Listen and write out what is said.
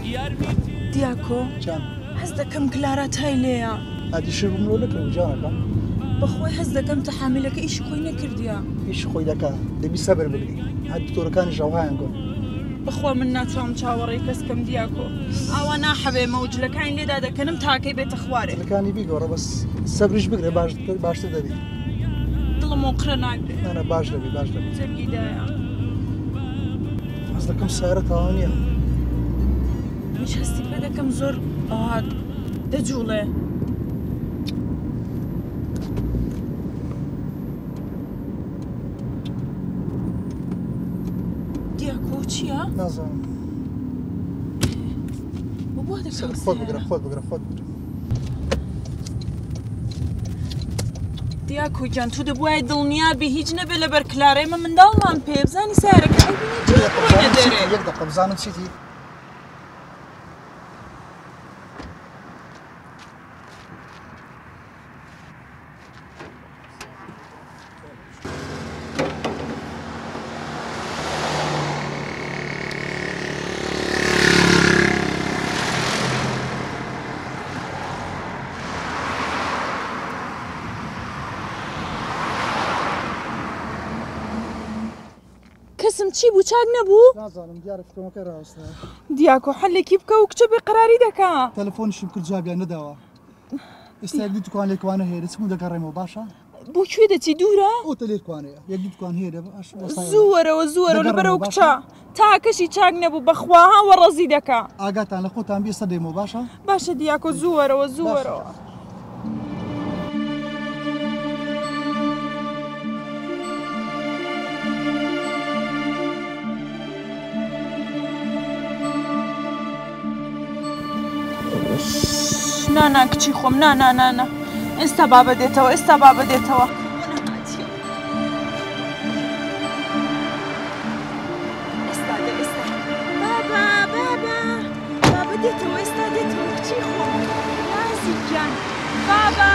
دیاکۆ حەز دەکەم کلارات هەی لێیە هادی شیر بمرۆ نەکەم جانەکە بەخۆی حەز دەکەم تەحامیلەکە ئیشی خۆی نەکردیە ئیشی خۆی دەکا دەبی سەبر بگری هەر دکتۆرەکانی ژەوهایان گۆن بەخوا من ناتوانم چاوەڕێی کەسکەم دیاکۆ ئاوا ناحەوێ مەوجلەکانی لێدا دەکەنم تاکەی بێتە خوارێ لەکانی بیگۆڕە بەس سەبریش بگرێ باشتر دەبی دڵم قرە ناگرێت نانە باش دەبی باش دەبی جەرگیدایە حەز دەکەم سارە تاوا نییە هیچ هەستی پێ دەکەم زۆر ئەوها دەجوڵێ دیاکۆ چییە؟ نازانم بۆ دەکەم خۆت بگرە خۆت بگرە خۆت بگرە دیاکۆ گیان تو دەبووای دڵنیابی هیچ نەبێ لەبەر کلارەیمە منداڵمان پێ بزانی سارەکە ئەوبینە دەرێ یەک دەقە بزانم چیتی کەسم چی بوو چاک نەبوو؟ نازانم دیارە فتۆمەکە ڕاستە دیاکۆ حەلێکی بکە و کچە بێقەراری دەکا تەلەفۆنیشم کرد جوابیان نەداوە ئێستا یەک دوکان لێکوانە هەیە دەچمو دەگەڕێمەوە باشە؟ بۆ کوێ دەچی دوورە؟ ئەوتە لێکوانەیە یەک دوکان هەیە باش زووەرەوە زووەرەوە لەبەرەوە کچە تاکەشی چاک نەبوو بەخواها وەڕەزی دەکا ئاگاتان لە خۆتان بێسە دێمەوە باشە؟ باشە دیاکۆ زووەرەوە زووەرەوە نانا کچی خۆم نانانانە ئێستا بابە دێتەوە ئێستا بابە دێتەوە بابە دێتەوە ئێستا دێتەوە کچی خۆم نازیکیان بابە